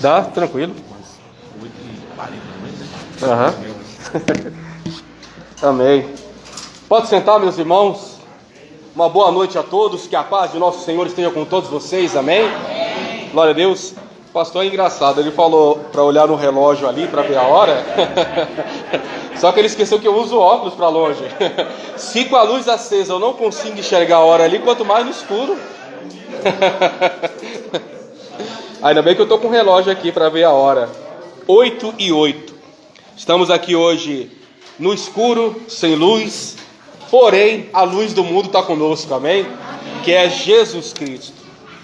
Dá, tranquilo. Aham. Amém. Pode sentar, meus irmãos. Uma boa noite a todos. Que a paz de nosso Senhor esteja com todos vocês. Amém? Amém. Glória a Deus. O pastor é engraçado. Ele falou para olhar no relógio ali para ver a hora. Só que ele esqueceu que eu uso óculos para longe. Se com a luz acesa eu não consigo enxergar a hora ali, quanto mais no escuro. Ainda bem que eu estou com o relógio aqui para ver a hora. 8:08. Estamos aqui hoje no escuro, sem luz, porém a luz do mundo está conosco, amém? Que é Jesus Cristo.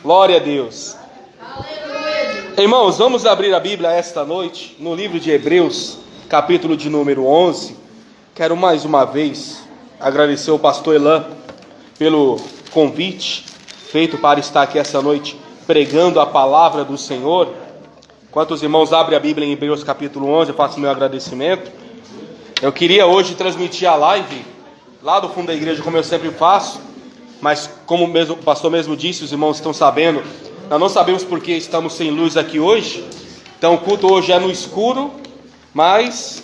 Glória a Deus. Aleluia. Irmãos, vamos abrir a Bíblia esta noite no livro de Hebreus, capítulo de número 11. Quero mais uma vez agradecer ao pastor Elan pelo convite feito para estar aqui essa noite pregando a palavra do Senhor. Enquanto os irmãos abrem a Bíblia em Hebreus capítulo 11, eu faço meu agradecimento. Eu queria hoje transmitir a live lá do fundo da igreja, como eu sempre faço, mas como o pastor mesmo disse, os irmãos estão sabendo, nós não sabemos porque estamos sem luz aqui hoje. Então o culto hoje é no escuro, mas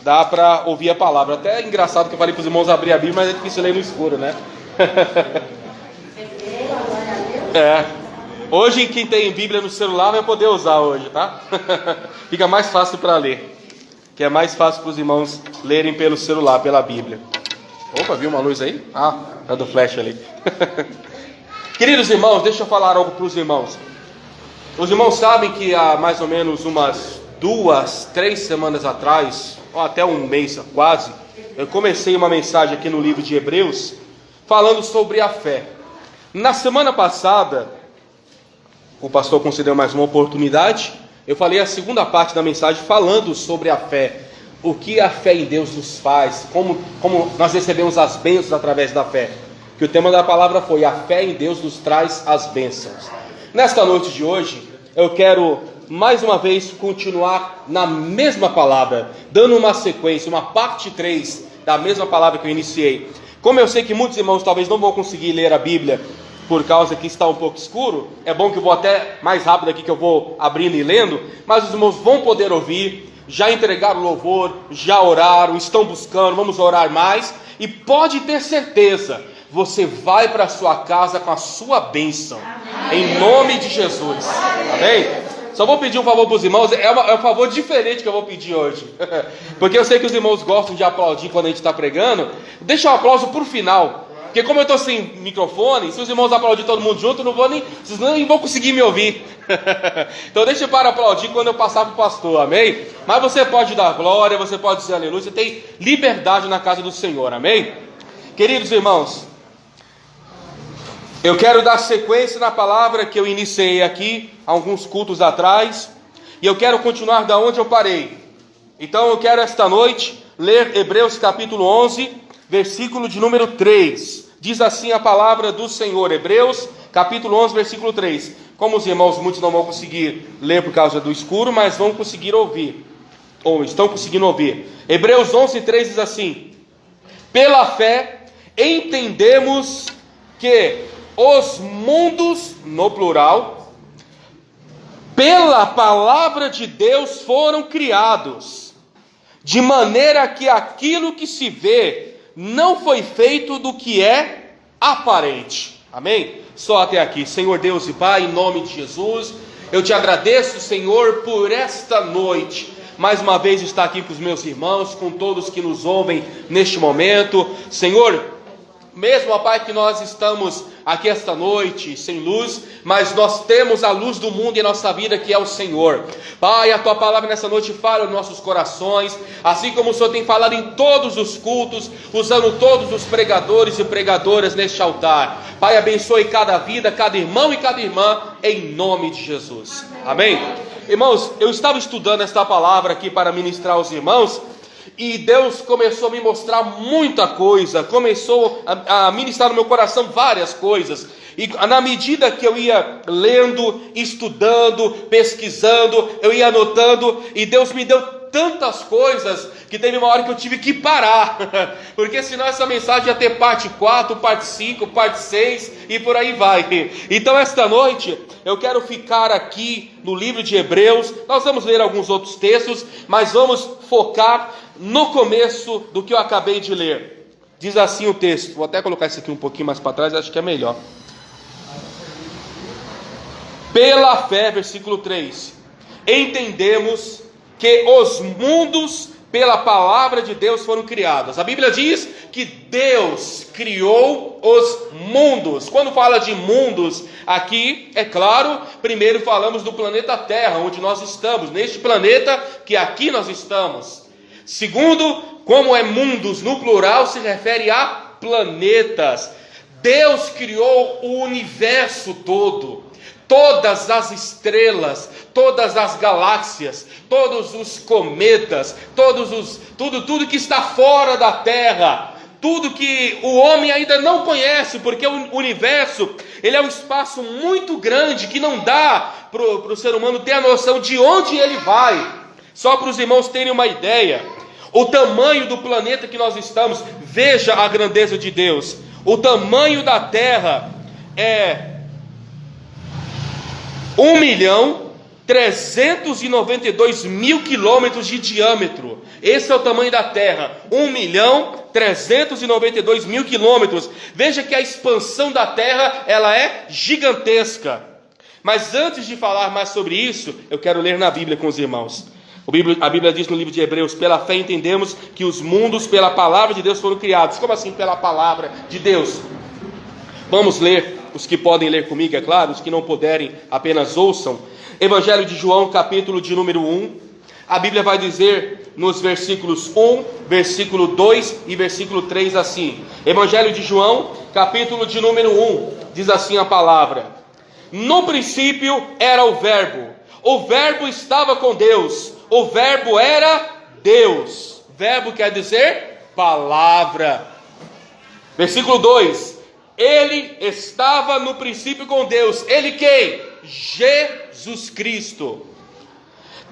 dá para ouvir a palavra. Até é engraçado que eu falei para os irmãos abrir a Bíblia, mas é difícil ler no escuro, né? Hoje quem tem Bíblia no celular vai poder usar hoje, tá? Fica mais fácil para ler, que é mais fácil para os irmãos lerem pelo celular, pela Bíblia. Opa, viu uma luz aí? Ah, é do flash ali. Queridos irmãos, deixa eu falar algo para os irmãos. Os irmãos sabem que há mais ou menos umas 2-3 semanas atrás, ou até um mês quase, eu comecei uma mensagem aqui no livro de Hebreus, falando sobre a fé. Na semana passada, o pastor concedeu mais uma oportunidade. Eu falei a segunda parte da mensagem falando sobre a fé. O que a fé em Deus nos faz, como nós recebemos as bênçãos através da fé. Que o tema da palavra foi: a fé em Deus nos traz as bênçãos. Nesta noite de hoje, eu quero mais uma vez continuar na mesma palavra, dando uma sequência, uma parte 3 da mesma palavra que eu iniciei. Como eu sei que muitos irmãos talvez não vão conseguir ler a Bíblia por causa que está um pouco escuro, é bom que eu vou até mais rápido aqui, que eu vou abrindo e lendo, mas os irmãos vão poder ouvir, já entregaram louvor, já oraram, estão buscando, vamos orar mais, e pode ter certeza, você vai para a sua casa com a sua bênção, em nome de Jesus, amém? Só vou pedir um favor para os irmãos, é um favor diferente que eu vou pedir hoje, porque eu sei que os irmãos gostam de aplaudir quando a gente está pregando. Deixa o aplauso para o final, porque como eu estou sem microfone, se os irmãos aplaudirem todo mundo junto, vocês nem vão conseguir me ouvir. Então deixa para aplaudir quando eu passar para o pastor, amém? Mas você pode dar glória, você pode dizer aleluia, você tem liberdade na casa do Senhor, amém? Queridos irmãos, eu quero dar sequência na palavra que eu iniciei aqui, alguns cultos atrás, e eu quero continuar da onde eu parei. Então eu quero esta noite ler Hebreus capítulo 11, versículo de número 3. Diz assim a palavra do Senhor, Hebreus capítulo 11, versículo 3. Como os irmãos, muitos não vão conseguir ler por causa do escuro, mas vão conseguir ouvir, ou estão conseguindo ouvir. Hebreus 11, 3 diz assim: pela fé entendemos que os mundos, no plural, pela palavra de Deus foram criados, de maneira que aquilo que se vê não foi feito do que é aparente. Amém? Só até aqui. Senhor Deus e Pai, em nome de Jesus, eu te agradeço, Senhor, por esta noite. Mais uma vez estar aqui com os meus irmãos, com todos que nos ouvem neste momento. Senhor, mesmo, ó Pai, que nós estamos aqui esta noite sem luz, mas nós temos a luz do mundo em nossa vida, que é o Senhor. Pai, a Tua palavra nessa noite fala nos nossos corações, assim como o Senhor tem falado em todos os cultos, usando todos os pregadores e pregadoras neste altar. Pai, abençoe cada vida, cada irmão e cada irmã, em nome de Jesus. Amém? Irmãos, eu estava estudando esta palavra aqui para ministrar aos irmãos, e Deus começou a me mostrar muita coisa, começou a ministrar no meu coração várias coisas. E na medida que eu ia lendo, estudando, pesquisando, eu ia anotando, e Deus me deu tantas coisas que teve uma hora que eu tive que parar, porque senão essa mensagem ia ter parte 4, parte 5, parte 6 e por aí vai. Então esta noite eu quero ficar aqui no livro de Hebreus. Nós vamos ler alguns outros textos, mas vamos focar no começo do que eu acabei de ler. Diz assim o texto, vou até colocar isso aqui um pouquinho mais para trás, acho que é melhor. Pela fé, versículo 3, entendemos que os mundos pela palavra de Deus foram criados. A Bíblia diz que Deus criou os mundos. Quando fala de mundos aqui, é claro, primeiro falamos do planeta Terra, onde nós estamos, neste planeta que aqui nós estamos. Segundo, como é mundos no plural, se refere a planetas. Deus criou o universo todo. Todas as estrelas, todas as galáxias, todos os cometas, tudo que está fora da Terra, tudo que o homem ainda não conhece, porque o universo, ele é um espaço muito grande que não dá para o ser humano ter a noção de onde ele vai. Só para os irmãos terem uma ideia, o tamanho do planeta que nós estamos, veja a grandeza de Deus. O tamanho da Terra é 1.392.000 quilômetros de diâmetro. Esse é o tamanho da Terra, 1.392.000 quilômetros. Veja que a expansão da Terra, ela é gigantesca. Mas antes de falar mais sobre isso, eu quero ler na Bíblia com os irmãos. A Bíblia diz no livro de Hebreus: pela fé entendemos que os mundos pela palavra de Deus foram criados. Como assim pela palavra de Deus? Vamos ler, os que podem ler comigo, é claro, os que não puderem apenas ouçam. Evangelho de João, capítulo de número 1. A Bíblia vai dizer nos versículos 1, versículo 2 e versículo 3 assim. Evangelho de João, capítulo de número 1, diz assim a palavra: no princípio era o Verbo estava com Deus, o Verbo era Deus. Verbo quer dizer palavra. Versículo 2: ele estava no princípio com Deus. Ele quem? Jesus Cristo.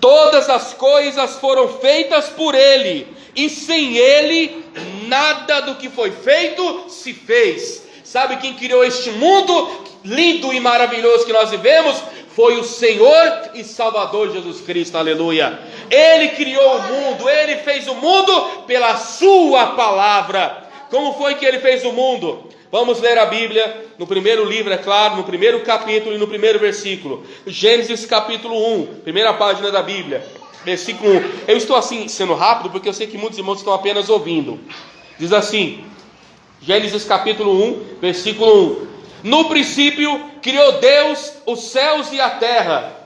Todas as coisas foram feitas por Ele, e sem Ele, nada do que foi feito se fez. Sabe quem criou este mundo lindo e maravilhoso que nós vivemos? Foi o Senhor e Salvador Jesus Cristo, aleluia. Ele criou o mundo, Ele fez o mundo pela sua palavra. Como foi que Ele fez o mundo? Vamos ler a Bíblia no primeiro livro, é claro, no primeiro capítulo e no primeiro versículo. Gênesis capítulo 1, primeira página da Bíblia, versículo 1. Eu estou assim sendo rápido porque eu sei que muitos irmãos estão apenas ouvindo. Diz assim, Gênesis capítulo 1, versículo 1. No princípio criou Deus os céus e a terra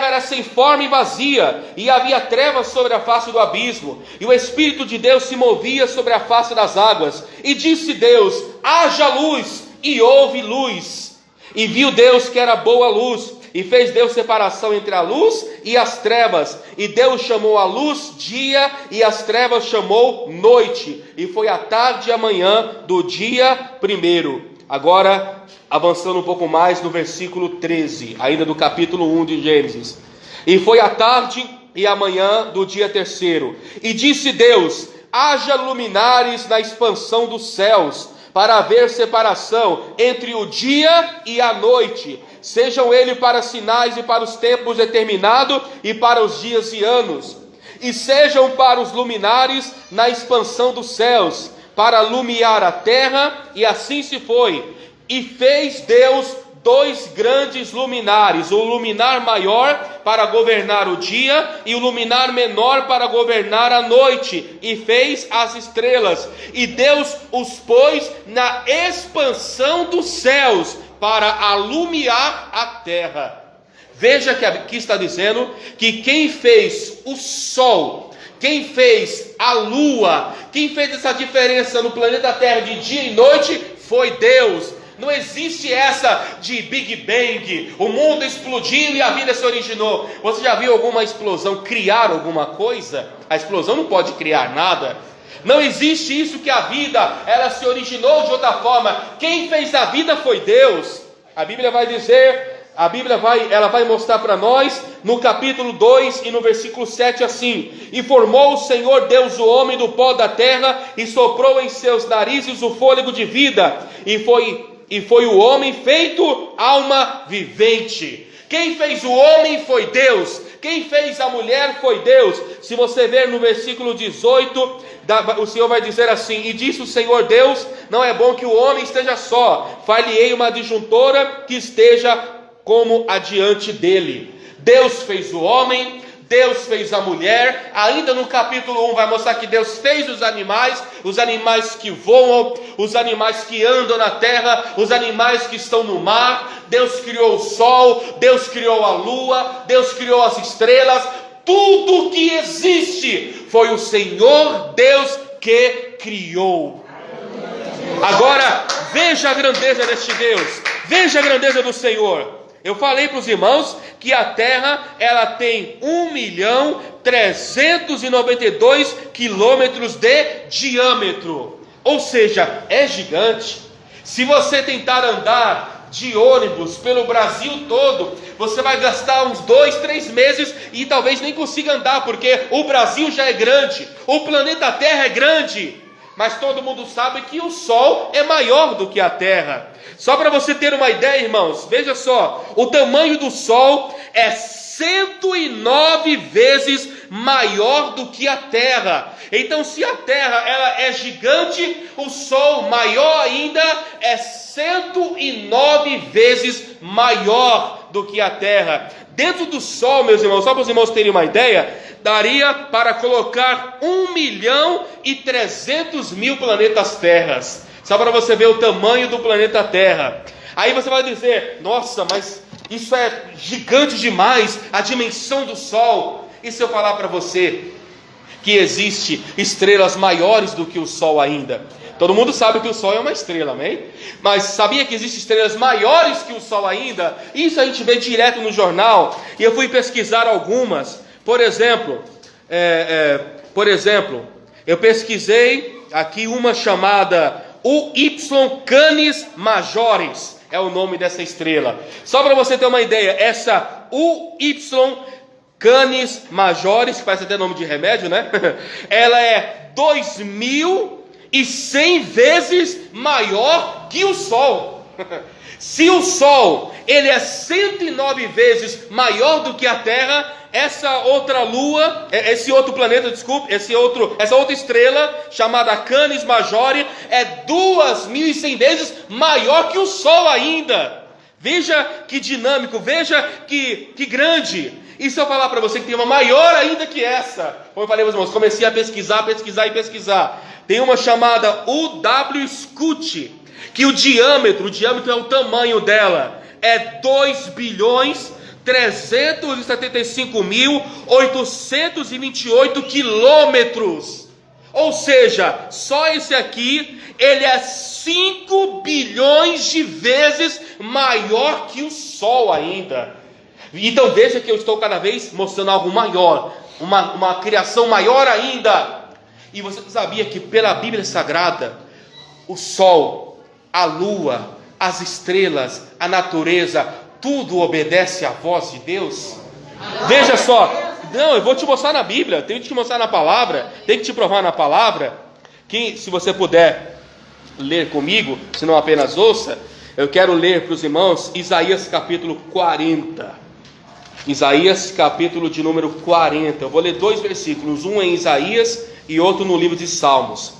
era sem forma e vazia, e havia trevas sobre a face do abismo, e o Espírito de Deus se movia sobre a face das águas. E disse Deus: haja luz, e houve luz. E viu Deus que era boa a luz, e fez Deus separação entre a luz e as trevas. E Deus chamou a luz dia, e as trevas chamou noite. E foi a tarde e a manhã do dia primeiro. Agora, avançando um pouco mais no versículo 13, ainda do capítulo 1 de Gênesis. E foi a tarde e a manhã do dia terceiro. E disse Deus: haja luminares na expansão dos céus, para haver separação entre o dia e a noite. Sejam eles para sinais e para os tempos determinados e para os dias e anos. E sejam para os luminares na expansão dos céus, para iluminar a terra, e assim se foi. E fez Deus 2 grandes luminares, o luminar maior para governar o dia, e o luminar menor para governar a noite, e fez as estrelas. E Deus os pôs na expansão dos céus, para alumiar a terra. Veja que aqui está dizendo que quem fez o sol, quem fez a lua, quem fez essa diferença no planeta Terra de dia e noite, foi Deus. Não existe essa de Big Bang, o mundo explodiu e a vida se originou. Você já viu alguma explosão criar alguma coisa? A explosão não pode criar nada. Não existe isso que a vida, ela se originou de outra forma. Quem fez a vida foi Deus. A Bíblia vai dizer A Bíblia vai mostrar para nós no capítulo 2 e no versículo 7 assim: e formou o Senhor Deus o homem do pó da terra, e soprou em seus narizes o fôlego de vida, e foi o homem feito alma vivente. Quem fez o homem foi Deus, quem fez a mulher foi Deus. Se você ver no versículo 18, o Senhor vai dizer assim: e disse o Senhor Deus, não é bom que o homem esteja só, far-lhe-ei uma adjuntora que esteja como adiante dele. Deus fez o homem, Deus fez a mulher. Ainda no capítulo 1 vai mostrar que Deus fez os animais que voam, os animais que andam na terra, os animais que estão no mar. Deus criou o sol, Deus criou a lua, Deus criou as estrelas. Tudo que existe foi o Senhor Deus que criou. Agora veja a grandeza deste Deus, veja a grandeza do Senhor. Eu falei para os irmãos que a terra ela tem 1.392 quilômetros de diâmetro, ou seja, é gigante. Se você tentar andar de ônibus pelo Brasil todo, você vai gastar uns 2-3 meses e talvez nem consiga andar, porque o Brasil já é grande, o planeta Terra é grande. Mas todo mundo sabe que o Sol é maior do que a Terra. Só para você ter uma ideia, irmãos, veja só, o tamanho do Sol é 109 vezes maior do que a Terra. Então, se a Terra ela é gigante, o Sol maior ainda é 109 vezes maior do que a Terra. Dentro do Sol, meus irmãos, só para os irmãos terem uma ideia, daria para colocar 1.300.000 planetas Terras. Só para você ver o tamanho do planeta Terra. Aí você vai dizer: nossa, mas isso é gigante demais, a dimensão do Sol. E se eu falar para você que existe estrelas maiores do que o Sol ainda? Todo mundo sabe que o Sol é uma estrela, amém? Mas sabia que existem estrelas maiores que o Sol ainda? Isso a gente vê direto no jornal. E eu fui pesquisar algumas. Por exemplo, eu pesquisei aqui uma chamada UY Canis Majoris. É o nome dessa estrela. Só para você ter uma ideia, essa UY Canis Majoris, que parece até nome de remédio, né? Ela é 2.100 vezes maior que o Sol. Se o Sol ele é 109 vezes maior do que a Terra, essa outra lua, esse outro planeta, desculpe, essa outra estrela chamada Canis Majori é 2.100 vezes maior que o Sol ainda. Veja que dinâmico, veja que grande. E se eu falar para você que tem uma maior ainda que essa? Como eu falei, meus irmãos, comecei a pesquisar. Tem uma chamada UW Scuti, que o diâmetro é o tamanho dela, é 2.375.828 quilômetros. Ou seja, só esse aqui, ele é 5 bilhões de vezes maior que o Sol ainda. Então veja que eu estou cada vez mostrando algo maior, uma criação maior ainda. E você sabia que pela Bíblia Sagrada, o Sol, a Lua, as estrelas, a natureza, tudo obedece à voz de Deus? Veja só, não, eu vou te mostrar na Bíblia, tenho que te mostrar na palavra, tenho que te provar na palavra, que se você puder ler comigo, se não apenas ouça, eu quero ler para os irmãos Isaías capítulo 40. Isaías capítulo de número 40. Eu vou ler 2 versículos, um em Isaías e outro no livro de Salmos.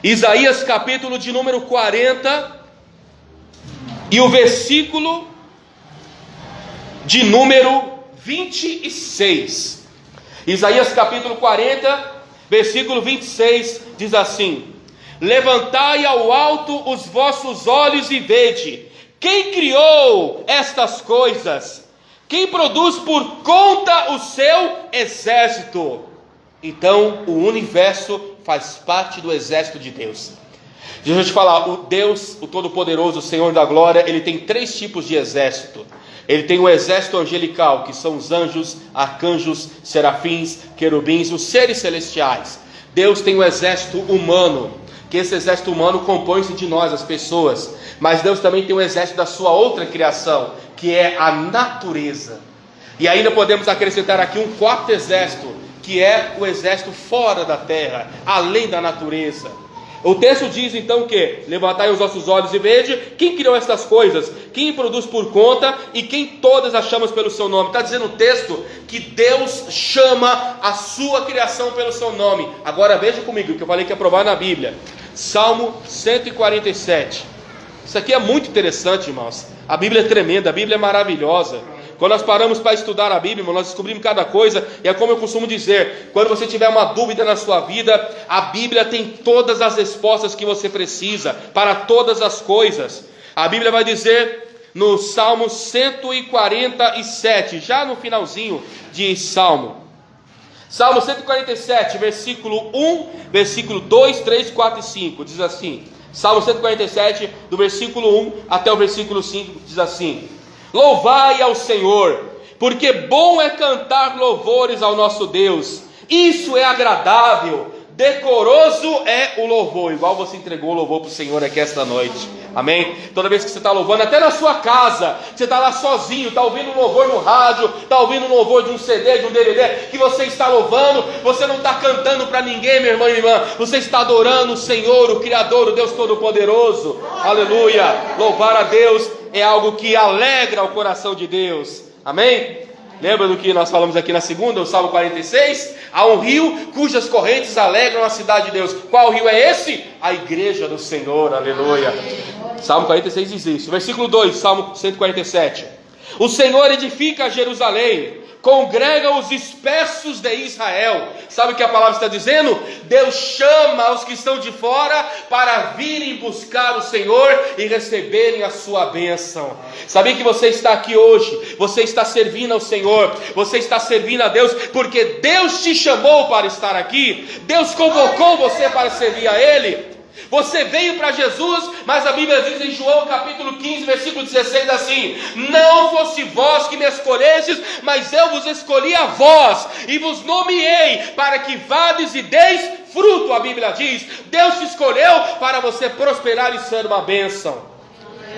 Isaías capítulo de número 40 e o versículo de número 26. Isaías capítulo 40, versículo 26 diz assim: levantai ao alto os vossos olhos e vede, quem criou estas coisas? Quem produz por conta o seu exército? Então o universo faz parte do exército de Deus. Deixa eu te falar, o Deus, o Todo-Poderoso, o Senhor da Glória, Ele tem 3 tipos de exército. Ele tem o exército angelical, que são os anjos, arcanjos, serafins, querubins, os seres celestiais. Deus tem o exército humano, que esse exército humano compõe-se de nós, as pessoas, mas Deus também tem um exército da sua outra criação, que é a natureza. E ainda podemos acrescentar aqui um quarto exército, que é o exército fora da terra, além da natureza. O texto diz então que: levantai os vossos olhos e vede quem criou estas coisas, quem produz por conta e quem todas as chama pelo seu nome. Está dizendo o texto que Deus chama a sua criação pelo seu nome. Agora veja comigo o que eu falei que ia provar na Bíblia. Salmo 147. Isso aqui é muito interessante, irmãos. A Bíblia é tremenda, a Bíblia é maravilhosa. Quando nós paramos para estudar a Bíblia, nós descobrimos cada coisa. E é como eu costumo dizer: quando você tiver uma dúvida na sua vida, a Bíblia tem todas as respostas que você precisa para todas as coisas. A Bíblia vai dizer no Salmo 147, já no finalzinho de Salmo 147, versículo 1, versículo 2, 3, 4 e 5, diz assim. Salmo 147, do versículo 1 até o versículo 5, diz assim: louvai ao Senhor, porque bom é cantar louvores ao nosso Deus, isso é agradável, decoroso é o louvor. Igual você entregou o louvor para o Senhor aqui esta noite, amém? Toda vez que você está louvando, até na sua casa, você está lá sozinho, está ouvindo um louvor no rádio, está ouvindo um louvor de um CD, de um DVD, que você está louvando, você não está cantando para ninguém, meu irmão e irmã, você está adorando o Senhor, o Criador, o Deus Todo-Poderoso, aleluia. Louvar a Deus é algo que alegra o coração de Deus, amém? Lembra do que nós falamos aqui na segunda, o Salmo 46? Há um rio cujas correntes alegram a cidade de Deus. Qual rio é esse? A igreja do Senhor, aleluia. Salmo 46 diz isso. Versículo 2, Salmo 147. O Senhor edifica Jerusalém, congrega os dispersos de Israel. Sabe o que a palavra está dizendo? Deus chama os que estão de fora para virem buscar o Senhor e receberem a sua bênção. Sabia que você está aqui hoje? Você está servindo ao Senhor, você está servindo a Deus, porque Deus te chamou para estar aqui. Deus convocou você para servir a Ele. Você veio para Jesus, mas a Bíblia diz em João capítulo 15, versículo 16 assim: não fosse vós que me escolhestes, mas eu vos escolhi a vós, e vos nomeei para que vades e deis fruto. A Bíblia diz: Deus te escolheu para você prosperar e ser uma bênção.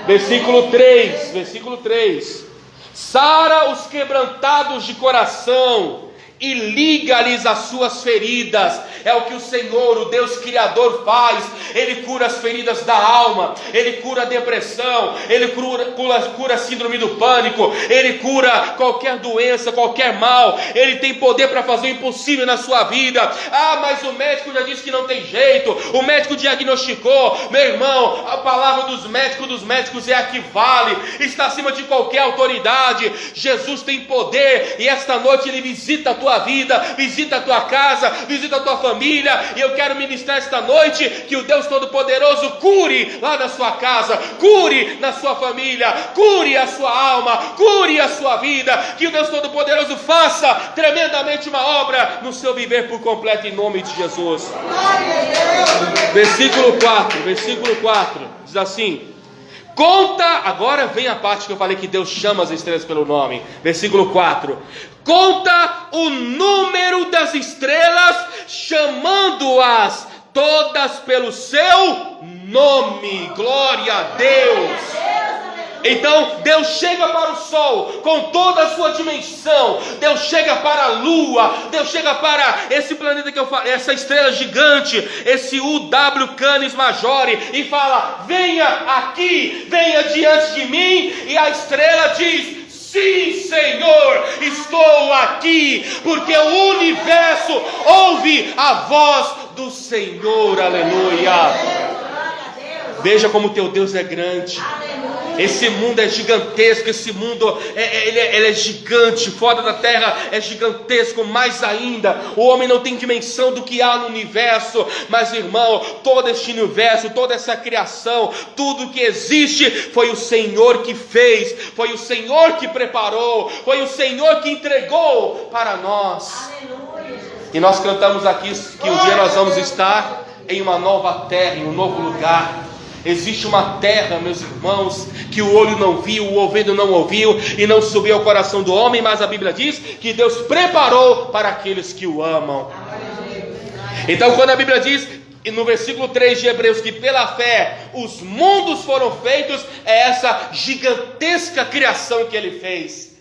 Versículo 3: sara os quebrantados de coração e liga-lhes as suas feridas. É o que o Senhor, o Deus Criador, faz. Ele cura as feridas da alma, Ele cura a depressão, Ele cura a síndrome do pânico, Ele cura qualquer doença, qualquer mal. Ele tem poder para fazer o impossível na sua vida. Ah, mas o médico já disse que não tem jeito, o médico diagnosticou. Meu irmão, a palavra dos médicos é a que vale, está acima de qualquer autoridade. Jesus tem poder, e esta noite Ele visita a tua vida, visita a tua casa, visita a tua família. E eu quero ministrar esta noite que o Deus Todo-Poderoso cure lá na sua casa, cure na sua família, cure a sua alma, cure a sua vida. Que o Deus Todo-Poderoso faça tremendamente uma obra no seu viver por completo, em nome de Jesus. Versículo 4 diz assim: conta, agora vem a parte que eu falei que Deus chama as estrelas pelo nome. Versículo 4: conta o número das estrelas, chamando-as todas pelo seu nome. Glória a Deus. Então Deus chega para o sol com toda a sua dimensão, Deus chega para a lua, Deus chega para esse planeta que eu falo, essa estrela gigante, esse UW Canis Majore, e fala: venha aqui, venha diante de mim. E a estrela diz: sim, Senhor, estou aqui, porque o universo ouve a voz do Senhor. Aleluia. Veja como teu Deus é grande. Esse mundo é gigantesco, esse mundo ele é gigante, fora da terra é gigantesco, mais ainda, o homem não tem dimensão do que há no universo. Mas irmão, todo este universo, toda essa criação, tudo que existe, foi o Senhor que fez, foi o Senhor que preparou, foi o Senhor que entregou para nós. E nós cantamos aqui que um dia nós vamos estar em uma nova terra, em um novo lugar. Existe uma terra, meus irmãos, que o olho não viu, o ouvido não ouviu e não subiu ao coração do homem, mas a Bíblia diz que Deus preparou para aqueles que o amam. Então quando a Bíblia diz e no versículo 3 de Hebreus, que pela fé os mundos foram feitos, é essa gigantesca criação que Ele fez.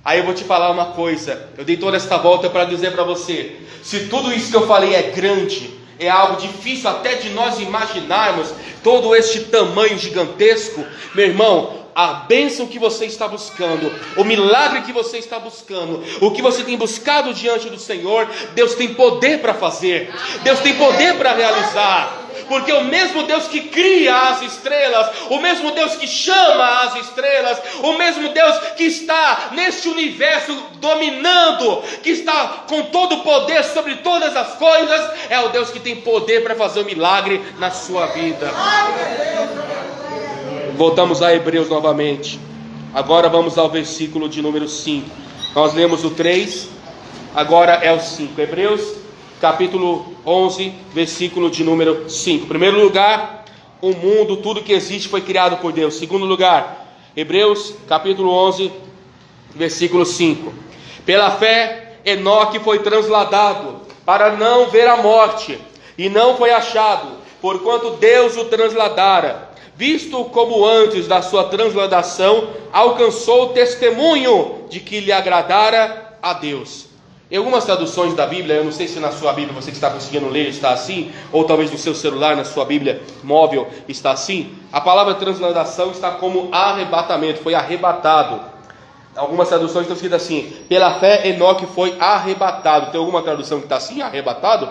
Aí eu vou te falar uma coisa, eu dei toda esta volta para dizer para você, se tudo isso que eu falei é grande, é algo difícil até de nós imaginarmos, todo este tamanho gigantesco, meu irmão, a bênção que você está buscando, o milagre que você está buscando, o que você tem buscado diante do Senhor, Deus tem poder para fazer, Deus tem poder para realizar. Porque o mesmo Deus que cria as estrelas, o mesmo Deus que chama as estrelas, o mesmo Deus que está neste universo dominando, que está com todo o poder sobre todas as coisas, é o Deus que tem poder para fazer um milagre na sua vida. Voltamos a Hebreus novamente. Agora vamos ao versículo de número 5. Nós lemos o 3, agora é o 5. Hebreus capítulo 11, versículo de número 5. Primeiro lugar, o mundo, tudo que existe foi criado por Deus. Segundo lugar, Hebreus capítulo 11, versículo 5. Pela fé, Enoque foi transladado para não ver a morte, e não foi achado, porquanto Deus o transladara, visto como antes da sua transladação alcançou o testemunho de que lhe agradara a Deus. Em algumas traduções da Bíblia, eu não sei se na sua Bíblia você que está conseguindo ler está assim, ou talvez no seu celular, na sua Bíblia móvel está assim, a palavra transladação está como arrebatamento, foi arrebatado. Algumas traduções estão escritas assim, pela fé Enoque foi arrebatado. Tem alguma tradução que está assim, arrebatado?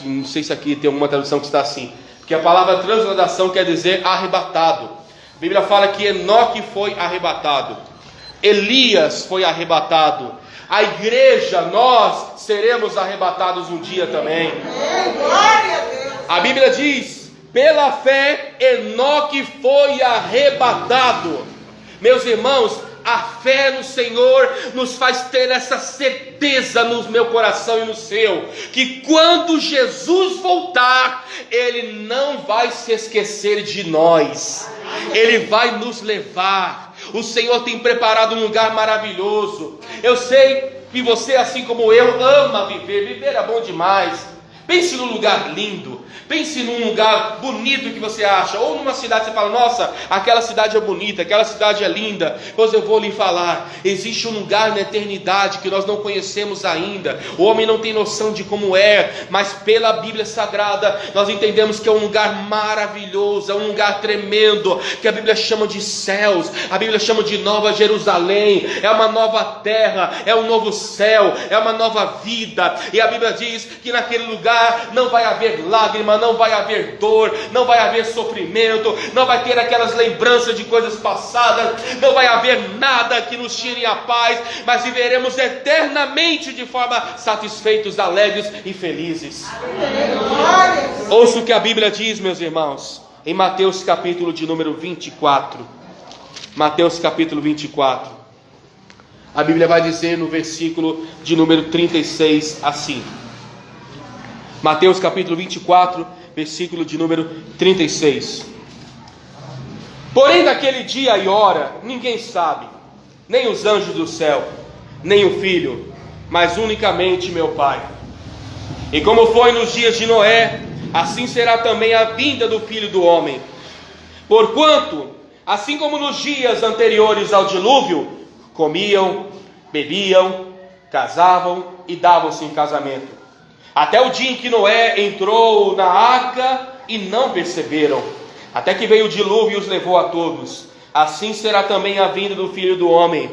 Não sei se aqui tem alguma tradução que está assim, porque a palavra transladação quer dizer arrebatado. A Bíblia fala que Enoque foi arrebatado, Elias foi arrebatado. A igreja, nós seremos arrebatados um dia também. A Bíblia diz, pela fé Enoque foi arrebatado. Meus irmãos, a fé no Senhor nos faz ter essa certeza no meu coração e no seu, que quando Jesus voltar, Ele não vai se esquecer de nós, Ele vai nos levar. O Senhor tem preparado um lugar maravilhoso. Eu sei que você, assim como eu, ama viver. Viver é bom demais. Pense num lugar lindo, pense num lugar bonito que você acha, ou numa cidade que você fala, nossa, aquela cidade é bonita, aquela cidade é linda. Pois eu vou lhe falar, existe um lugar na eternidade que nós não conhecemos ainda, o homem não tem noção de como é, mas pela Bíblia Sagrada, nós entendemos que é um lugar maravilhoso, é um lugar tremendo, que a Bíblia chama de céus, a Bíblia chama de Nova Jerusalém, é uma nova terra, é um novo céu, é uma nova vida, e a Bíblia diz que naquele lugar não vai haver lágrima, não vai haver dor, não vai haver sofrimento, não vai ter aquelas lembranças de coisas passadas, não vai haver nada que nos tire a paz, mas viveremos eternamente de forma satisfeitos, alegres e felizes. Ouça o que a Bíblia diz, meus irmãos, em Mateus capítulo de número 24. Mateus capítulo 24. A Bíblia vai dizer no versículo de número 36 assim. Mateus capítulo 24, versículo de número 36. Porém daquele dia e hora ninguém sabe, nem os anjos do céu, nem o Filho, mas unicamente meu Pai. E como foi nos dias de Noé, assim será também a vinda do Filho do Homem. Porquanto, assim como nos dias anteriores ao dilúvio, comiam, bebiam, casavam e davam-se em casamento, até o dia em que Noé entrou na arca e não perceberam, até que veio o dilúvio e os levou a todos. Assim será também a vinda do Filho do Homem.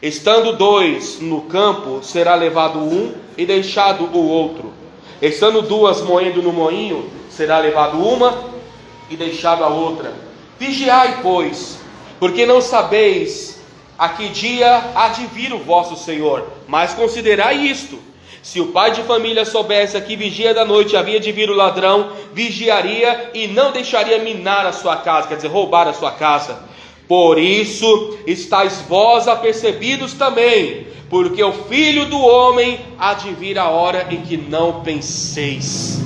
Estando dois no campo, será levado um e deixado o outro. Estando duas moendo no moinho, será levado uma e deixado a outra. Vigiai, pois, porque não sabeis a que dia há de vir o vosso Senhor. Mas considerai isto: se o pai de família soubesse a que vigia da noite havia de vir o ladrão, vigiaria e não deixaria minar a sua casa, quer dizer, roubar a sua casa. Por isso estáis vós apercebidos também, porque o Filho do Homem há de vir a hora em que não penseis.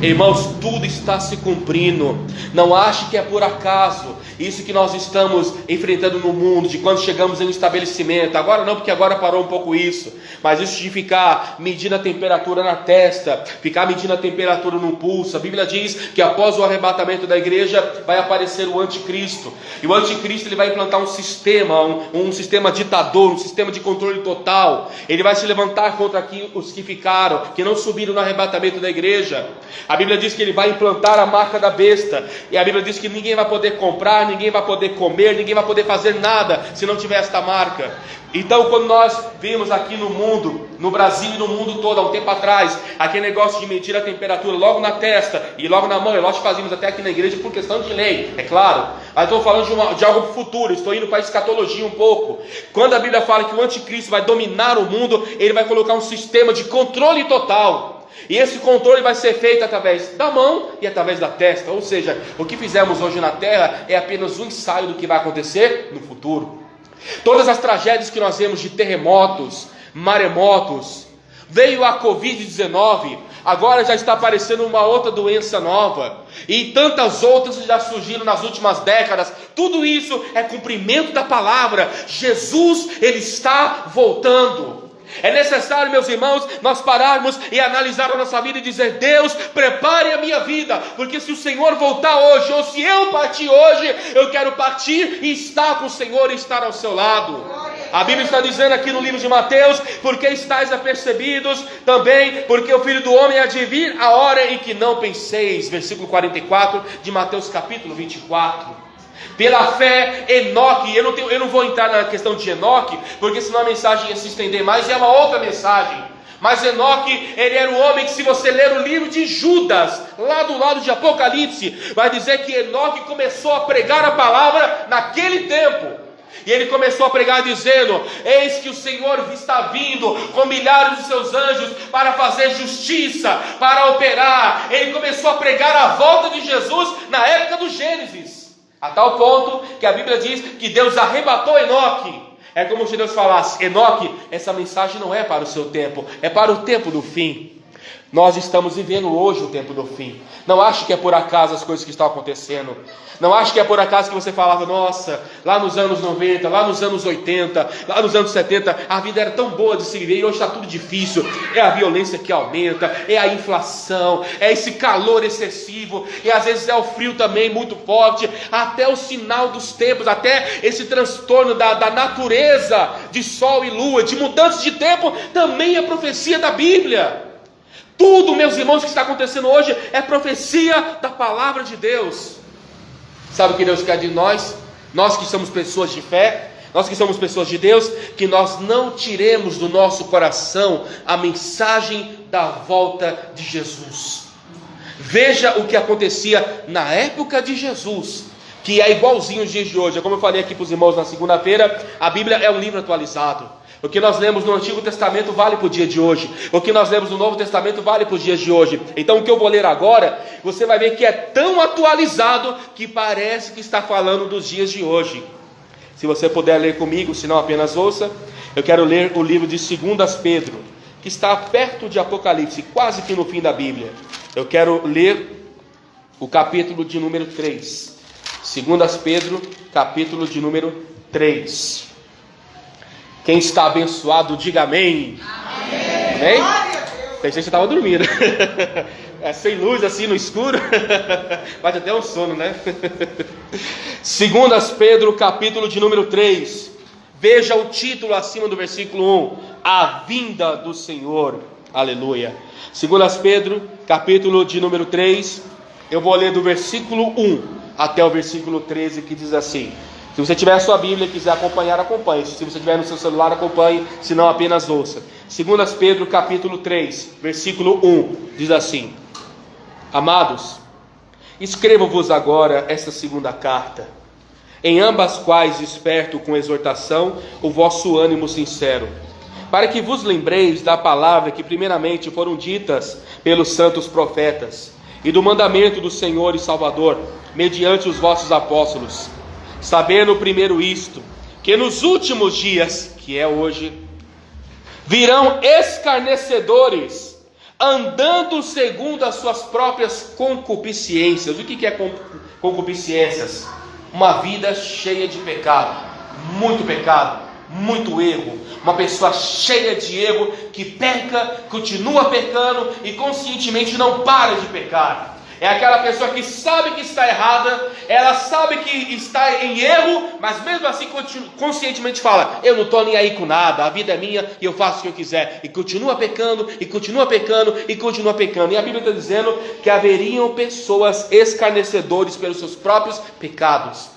Irmãos, tudo está se cumprindo. Não ache que é por acaso isso que nós estamos enfrentando no mundo, de quando chegamos em um estabelecimento. Agora não, porque agora parou um pouco isso. Mas isso de ficar medindo a temperatura na testa, ficar medindo a temperatura no pulso. A Bíblia diz que após o arrebatamento da igreja vai aparecer o anticristo. E o anticristo ele vai implantar um sistema ditador, um sistema de controle total. Ele vai se levantar contra os que ficaram, que não subiram no arrebatamento da igreja. A Bíblia diz que ele vai implantar a marca da besta. E a Bíblia diz que ninguém vai poder comprar, ninguém vai poder comer, ninguém vai poder fazer nada se não tiver esta marca. Então, quando nós vimos aqui no mundo, no Brasil e no mundo todo, há um tempo atrás, aquele negócio de medir a temperatura logo na testa e logo na mão, e nós fazíamos até aqui na igreja por questão de lei, é claro. Mas estou falando de algo futuro, estou indo para a escatologia um pouco. Quando a Bíblia fala que o anticristo vai dominar o mundo, ele vai colocar um sistema de controle total. E esse controle vai ser feito através da mão e através da testa. Ou seja, o que fizemos hoje na terra é apenas um ensaio do que vai acontecer no futuro. Todas as tragédias que nós vemos de terremotos, maremotos, veio a Covid-19, agora já está aparecendo uma outra doença nova, e tantas outras já surgiram nas últimas décadas. Tudo isso é cumprimento da palavra. Jesus, ele está voltando. É necessário, meus irmãos, nós pararmos e analisar a nossa vida e dizer: Deus, prepare a minha vida, porque se o Senhor voltar hoje, ou se eu partir hoje, eu quero partir e estar com o Senhor e estar ao seu lado. A Bíblia está dizendo aqui no livro de Mateus: porque estáis apercebidos, também porque o Filho do Homem há de vir a hora em que não penseis. Versículo 44 de Mateus capítulo 24. Pela fé, Enoque, eu não vou entrar na questão de Enoque, porque senão a mensagem ia se estender mais, e é uma outra mensagem. Mas Enoque, ele era o homem que, se você ler o livro de Judas, lá do lado de Apocalipse, vai dizer que Enoque começou a pregar a palavra naquele tempo. E ele começou a pregar dizendo: eis que o Senhor está vindo com milhares de seus anjos para fazer justiça, para operar. Ele começou a pregar a volta de Jesus na época do Gênesis. A tal ponto que a Bíblia diz que Deus arrebatou Enoque. É como se Deus falasse: Enoque, essa mensagem não é para o seu tempo, é para o tempo do fim. Nós estamos vivendo hoje o tempo do fim. Não ache que é por acaso as coisas que estão acontecendo. Não ache que é por acaso que você falava: nossa, lá nos anos 90, lá nos anos 80, lá nos anos 70, a vida era tão boa de se viver e hoje está tudo difícil. É a violência que aumenta, é a inflação, é esse calor excessivo, e às vezes é o frio também muito forte, até o sinal dos tempos, até esse transtorno da natureza, de sol e lua, de mudanças de tempo, também é profecia da Bíblia. Tudo, meus irmãos, que está acontecendo hoje é profecia da palavra de Deus. Sabe o que Deus quer de nós? Nós que somos pessoas de fé, nós que somos pessoas de Deus, que nós não tiremos do nosso coração a mensagem da volta de Jesus. Veja o que acontecia na época de Jesus, que é igualzinho aos dias de hoje. Como eu falei aqui para os irmãos na segunda-feira, a Bíblia é um livro atualizado. O que nós lemos no Antigo Testamento vale para o dia de hoje. O que nós lemos no Novo Testamento vale para os dias de hoje. Então o que eu vou ler agora, você vai ver que é tão atualizado que parece que está falando dos dias de hoje. Se você puder ler comigo, se não apenas ouça, eu quero ler o livro de 2 Pedro, que está perto de Apocalipse, quase que no fim da Bíblia. Eu quero ler o capítulo de número 3. 2 Pedro, capítulo de número 3. Quem está abençoado, diga amém. Amém? Pensei que você estava dormindo. É sem luz, assim, no escuro. Bate até um sono, né? 2 Pedro, capítulo de número 3. Veja o título acima do versículo 1. A vinda do Senhor. Aleluia. 2 Pedro, capítulo de número 3. Eu vou ler do versículo 1 até o versículo 13, que diz assim. Se você tiver a sua Bíblia e quiser acompanhar, acompanhe. Se você tiver no seu celular, acompanhe. Se não, apenas ouça. 2 Pedro capítulo 3, versículo 1, diz assim: Amados, escrevo-vos agora esta segunda carta, em ambas quais desperto com exortação o vosso ânimo sincero, para que vos lembreis da palavra que primeiramente foram ditas pelos santos profetas, e do mandamento do Senhor e Salvador, mediante os vossos apóstolos, sabendo primeiro isto, que nos últimos dias, que é hoje, virão escarnecedores, andando segundo as suas próprias concupiscências. O que é concupiscências? Uma vida cheia de pecado, muito erro. Uma pessoa cheia de erro, que peca, continua pecando e conscientemente não para de pecar. É aquela pessoa que sabe que está errada, ela sabe que está em erro, mas mesmo assim conscientemente fala: eu não estou nem aí com nada, a vida é minha e eu faço o que eu quiser. E continua pecando, e continua pecando, e continua pecando. E a Bíblia está dizendo que haveriam pessoas escarnecedores pelos seus próprios pecados.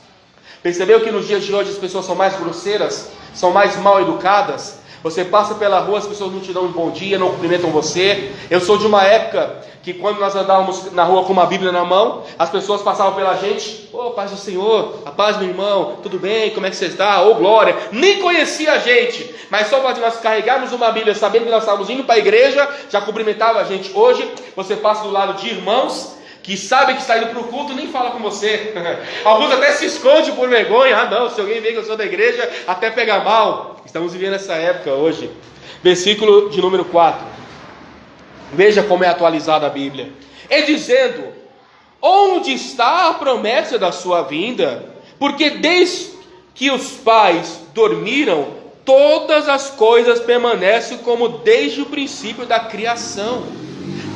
Percebeu que nos dias de hoje as pessoas são mais grosseiras, são mais mal educadas? Você passa pela rua, as pessoas não te dão um bom dia, não cumprimentam você. Eu sou de uma época que quando nós andávamos na rua com uma Bíblia na mão, as pessoas passavam pela gente: ô, paz do Senhor, a paz, meu irmão, tudo bem, como é que você está? Ô, glória. Nem conhecia a gente, mas só para nós carregarmos uma Bíblia, sabendo que nós estávamos indo para a igreja, já cumprimentava a gente. Hoje, você passa do lado de irmãos que sabem que está indo para o culto, nem fala com você. Alguns até se escondem por vergonha. Ah não, se alguém vê que eu sou da igreja, até pega mal. Estamos vivendo essa época hoje. Versículo de número 4. Veja como é atualizada a Bíblia. É dizendo: onde está a promessa da sua vinda? Porque desde que os pais dormiram, todas as coisas permanecem como desde o princípio da criação.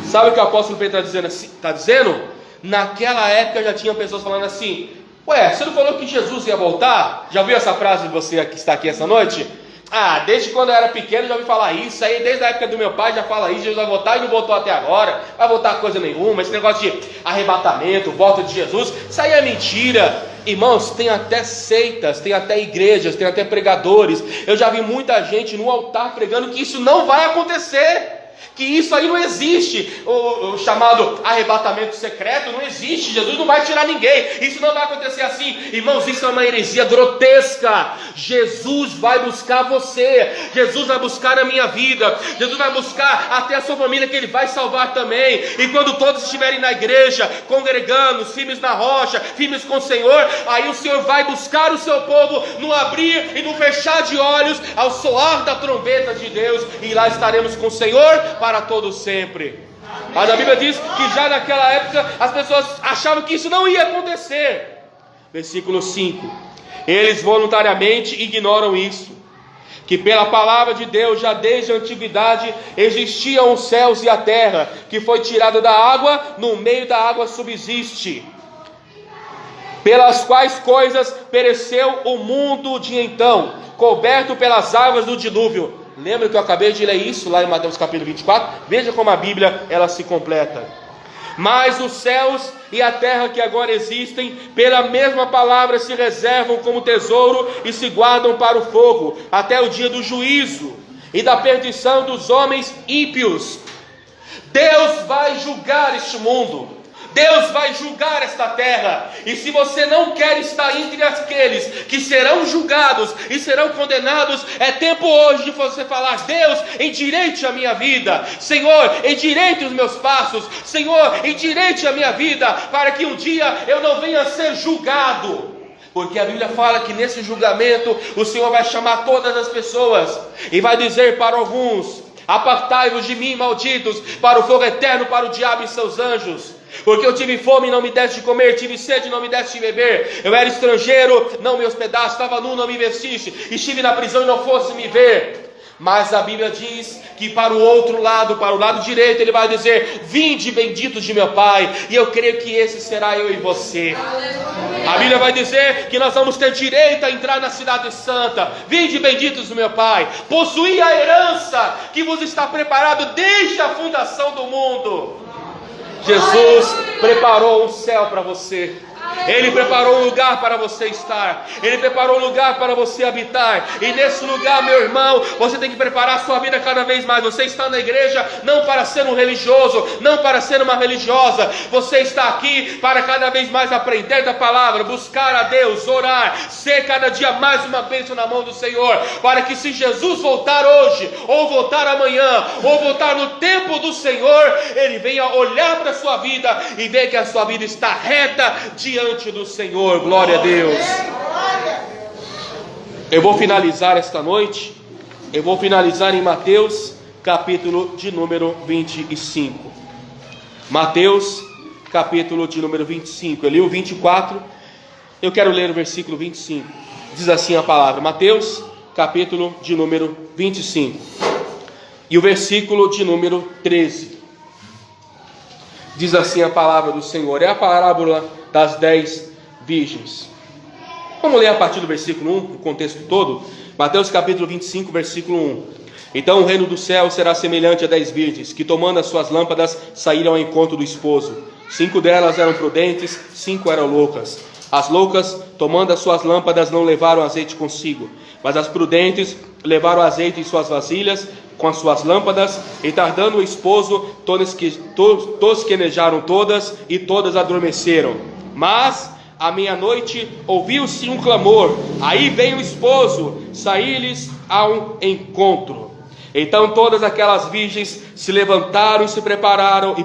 Sabe o que o apóstolo Pedro está dizendo? Naquela época já tinha pessoas falando assim: ué, você não falou que Jesus ia voltar? Já ouviu essa frase de você que está aqui essa noite? Ah, desde quando eu era pequeno já ouvi falar isso aí, desde a época do meu pai já fala isso, Jesus vai voltar e não voltou até agora, vai voltar coisa nenhuma, esse negócio de arrebatamento, volta de Jesus, isso aí é mentira. Irmãos, tem até seitas, tem até igrejas, tem até pregadores, eu já vi muita gente no altar pregando que isso não vai acontecer, que isso aí não existe, o chamado arrebatamento secreto não existe, Jesus não vai tirar ninguém, isso não vai acontecer assim. Irmãos, isso é uma heresia grotesca. Jesus vai buscar você, Jesus vai buscar a minha vida, Jesus vai buscar até a sua família, que Ele vai salvar também. E quando todos estiverem na igreja, congregando, firmes na rocha, firmes com o Senhor, aí o Senhor vai buscar o seu povo no abrir e no fechar de olhos, ao soar da trombeta de Deus, e lá estaremos com o Senhor para todo sempre. Mas a Bíblia diz que já naquela época as pessoas achavam que isso não ia acontecer. Versículo 5: eles voluntariamente ignoram isso, que pela palavra de Deus já desde a antiguidade existiam os céus e a terra, que foi tirada da água, no meio da água subsiste, pelas quais coisas pereceu o mundo de então, coberto pelas águas do dilúvio. Lembra que eu acabei de ler isso lá em Mateus capítulo 24? Veja como a Bíblia ela se completa. Mas os céus e a terra que agora existem, pela mesma palavra se reservam como tesouro e se guardam para o fogo, até o dia do juízo e da perdição dos homens ímpios. Deus vai julgar este mundo, Deus vai julgar esta terra, e se você não quer estar entre aqueles que serão julgados e serão condenados, é tempo hoje de você falar: Deus, endireite a minha vida, Senhor, endireite os meus passos, Senhor, endireite a minha vida, para que um dia eu não venha a ser julgado. Porque a Bíblia fala que nesse julgamento o Senhor vai chamar todas as pessoas e vai dizer para alguns: apartai-vos de mim, malditos, para o fogo eterno, para o diabo e seus anjos. Porque eu tive fome e não me deste de comer, tive sede e não me deste de beber, eu era estrangeiro, não me hospedaste, estava nu, não me vestiste, estive na prisão e não fosse me ver. Mas a Bíblia diz que para o outro lado, para o lado direito, Ele vai dizer: vinde benditos de meu Pai. E eu creio que esse será eu e você. A Bíblia vai dizer que nós vamos ter direito a entrar na cidade santa. Vinde benditos do meu Pai, possuí a herança que vos está preparado desde a fundação do mundo. Jesus preparou um céu para você. Ele preparou um lugar para você estar, Ele preparou um lugar para você habitar, e nesse lugar, meu irmão, você tem que preparar a sua vida cada vez mais. Você está na igreja não para ser um religioso, não para ser uma religiosa, você está aqui para cada vez mais aprender da palavra, buscar a Deus, orar, ser cada dia mais uma bênção na mão do Senhor, para que se Jesus voltar hoje, ou voltar amanhã, ou voltar no tempo do Senhor, Ele venha olhar para a sua vida e ver que a sua vida está reta diante do Senhor. Glória a Deus. Eu vou finalizar esta noite, eu vou finalizar em Mateus capítulo de número 25. Mateus, capítulo de número 25. Eu li o 24, eu quero ler o versículo 25. Diz assim a palavra, Mateus, capítulo de número 25. E o versículo de número 13. Diz assim a palavra do Senhor. É a parábola das 10 virgens. Vamos ler a partir do versículo 1, o contexto todo. Mateus capítulo 25, versículo 1. Então o reino do céu será semelhante a 10 virgens, que tomando as suas lâmpadas, saíram ao encontro do esposo. 5 delas eram prudentes, 5 eram loucas. As loucas, tomando as suas lâmpadas, não levaram azeite consigo, mas as prudentes levaram azeite em suas vasilhas, com as suas lâmpadas, e tardando o esposo, tosquenejaram todas, e todas adormeceram. Mas à meia-noite ouviu-se um clamor, aí vem o esposo, saí-lhes ao encontro. Então todas aquelas virgens se levantaram e se prepararam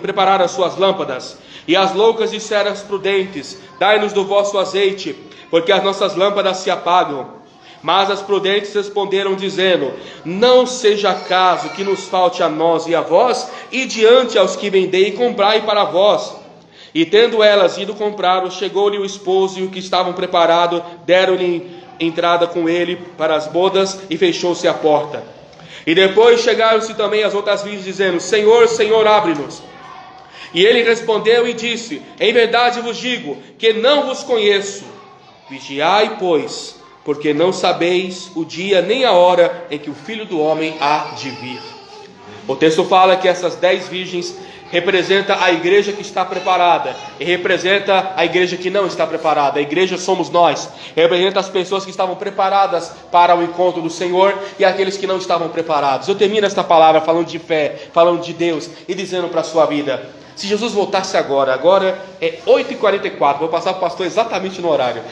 as suas lâmpadas. E as loucas disseram às prudentes, dai-nos do vosso azeite, porque as nossas lâmpadas se apagam. Mas as prudentes responderam dizendo, não seja caso que nos falte a nós e a vós, e diante aos que vendei e comprai para vós. E tendo elas ido comprar, chegou-lhe o esposo e o que estavam preparados, deram-lhe entrada com ele para as bodas e fechou-se a porta. E depois chegaram-se também as outras virgens dizendo, Senhor, Senhor, abre-nos. E ele respondeu e disse, em verdade vos digo que não vos conheço. Vigiai, pois, porque não sabeis o dia nem a hora em que o Filho do Homem há de vir. O texto fala que essas 10 virgens representa a igreja que está preparada e representa a igreja que não está preparada. A igreja somos nós, representa as pessoas que estavam preparadas para o encontro do Senhor e aqueles que não estavam preparados. Eu termino esta palavra falando de fé, falando de Deus e dizendo para a sua vida, se Jesus voltasse agora é 8h44, vou passar para o pastor exatamente no horário,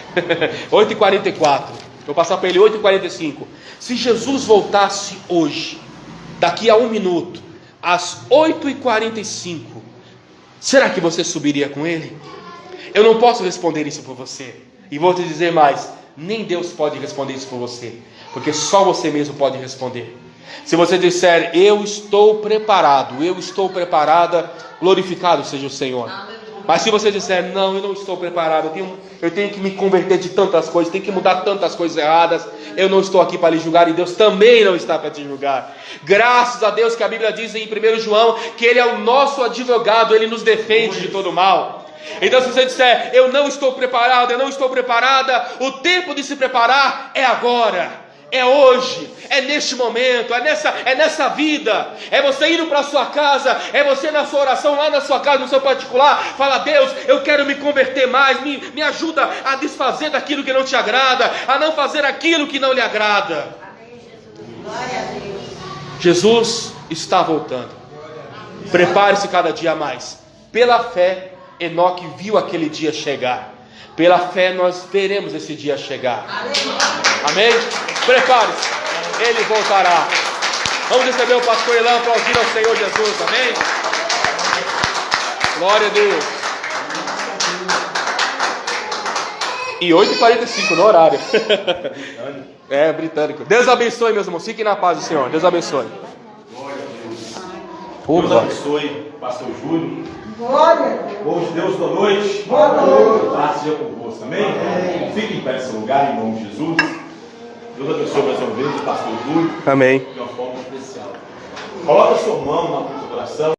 8h44, vou passar para ele 8h45, se Jesus voltasse hoje, daqui a 1 minuto, às 8h45, será que você subiria com ele? Eu não posso responder isso por você, e vou te dizer mais, nem Deus pode responder isso por você, porque só você mesmo pode responder. Se você disser, eu estou preparado, eu estou preparada, glorificado seja o Senhor. Mas se você disser, não, eu não estou preparado, eu tenho que me converter de tantas coisas, tenho que mudar tantas coisas erradas, eu não estou aqui para lhe julgar e Deus também não está para te julgar. Graças a Deus que a Bíblia diz em 1 João que Ele é o nosso advogado, Ele nos defende de todo mal. Então se você disser, eu não estou preparado, eu não estou preparada, o tempo de se preparar é agora. É hoje, é neste momento, é nessa vida. É você indo para a sua casa, é você na sua oração, lá na sua casa, no seu particular. Fala, Deus, eu quero me converter mais, me ajuda a desfazer daquilo que não te agrada, a não fazer aquilo que não lhe agrada. Amém, Jesus. Glória a Deus. Jesus está voltando. Prepare-se cada dia mais. Pela fé, Enoque viu aquele dia chegar. Pela fé nós veremos esse dia chegar. Amém? Prepare-se, Ele voltará. Vamos receber o pastor Elan, aplaudir ao Senhor Jesus. Amém? Glória a Deus. E 8h45 no horário. É, britânico. Deus abençoe, meus irmãos. Fiquem na paz do Senhor. Deus abençoe. Deus abençoe, pastor Júlio. Glória. Hoje, Deus, boa noite. Boa noite. Paz seja convosco, amém? Fique em pé nesse lugar, em nome de Jesus. Deus abençoe mais uma vez o pastor Júlio. Amém. De uma forma especial. Coloca a sua mão na configuração.